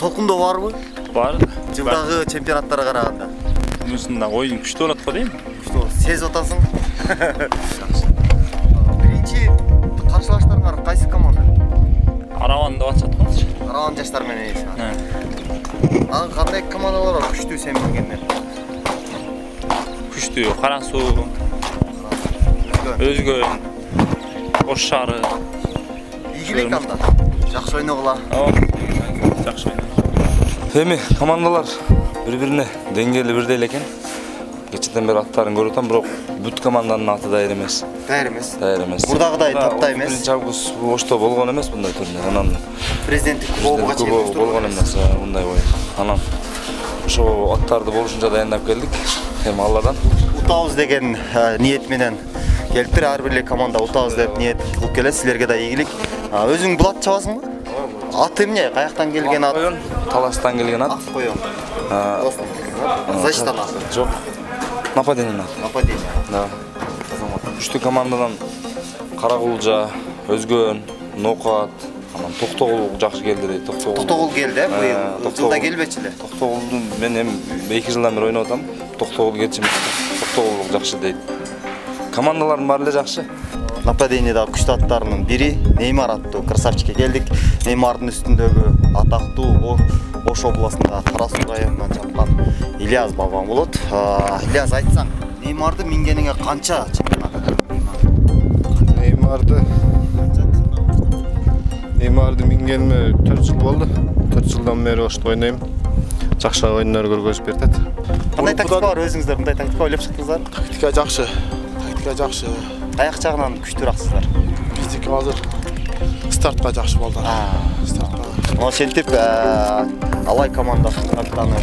толкундо барбы? Бар. Жылдагы чемпионаттарга караганда. Мусунда оюн күчтүү болот го дейм. Күчтүү. Сезип атасың? Биринчи каршылаштарыңар кайсы команда? Араван деп атышат го. Араван жаштар менен эсип. Ага, кандай командалар бар күчтүү сен билгенден? Күчтүү Кара суу, Өзгөн, Ош шаары. Ийгилик анда. Жакшы ойногула. Жакшы ойнойт. Эми командалар бири-бирине деңгээли бирдей эле экен. Кечеден бери аттарын көрүп атам, бирок бүт команданын аты дайыр эмес. Дайыр эмес. Дайыр эмес. Мурдагыдай таттай эмес. 1-август Ошто болгон эмес мындай турнир. Анан президенттик кубогуга чейин болгон эмес мындай ой. Анан ошо аттарды болушунча даярдап келдик. Эми Алладан утабыз деген ниет менен келиптир. Ар бир команда утабыз деп ниет кылып келет. Силерге да ийгилик. Өзүң бул ат чабасыңбы? Аты эмне? Каяктан келген ат? Таластан келген ат. Аккоён. Защита аты. Жок. Нападение. Нападение. Да. Үчтүү командадан Каракулжа, Өзгөн, Нокат, анан Токтогул жакшы келди дейт. Токтогул келди, быйыл жылда келбечи эле. Токтогулду мен эми 2 жылдан бери ойноп атам. Токтогул келчим. Токтогул жакшы дейт. Командалардын баары эле жакшы. Нападениедagi күчтүү аттарынын бири Неймар аттуу красавчикке келдик. Неймардын үстүндөгү атактуу Ош областындагы Кара суу районунан чапкан Ильяс бабам болот. Ильяс, айтсаң, Неймарды мингениңе канча чемпионат? Неймарды мингениме 4 жыл болду. 4 жылдан бери Ошто ойнойм. Жакшы оюндар көргөзүп берет. Кандай тактика бар өзүңүздөр? Мындай тактика ойлоп чыктыңыздар? Тактика жакшы. Аяк жагынан күчтүүрөксүздөр. Биздики азыр стартка жакшы болду. Ошентип Алай командасынын капитаны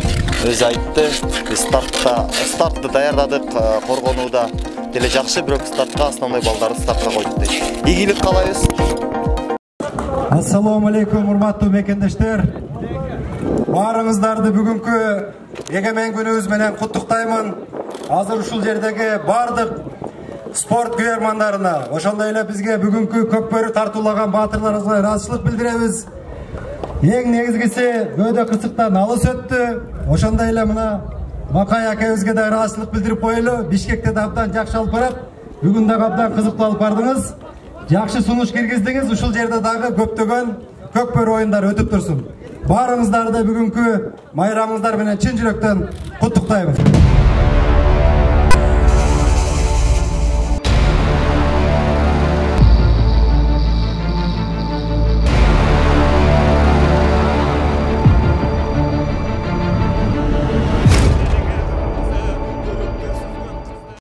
өзү айтты. Биз стартты даярдадык, коргонууда деле жакшы, бирок стартка основной балдарды стартка койдук дейт. Ийгилик каалайбыз. Ассаламу алейкум, урматтуу мекендештер. Баарыңыздарды бүгүнкү эгемен күнүбүз менен куттуктаймын. Азыр ушул жердеги бардык спорт күйөрмандарына, ошондой эле бизге бүгүнкү көкбөрү тартуулаган баатырларыбызга ыраазычылык билдиребиз. Эң негизгиси бөөдө кырсыктан алыс өттү. Ошондой эле мына Макай акебизге да ыраазычылык билдирип коелу. Бишкекте да абдан жакшы алып барат. Бүгүн дагы абдан кызыктуу алып бардыңыз. Жакшы сунуш киргиздиңиз. Ушул жерде дагы көптөгөн көкбөрү оюндары өтүп турсун. Баарыңыздарды бүгүнкү майрамыңыздар менен чын жүрөктөн куттуктайбыз.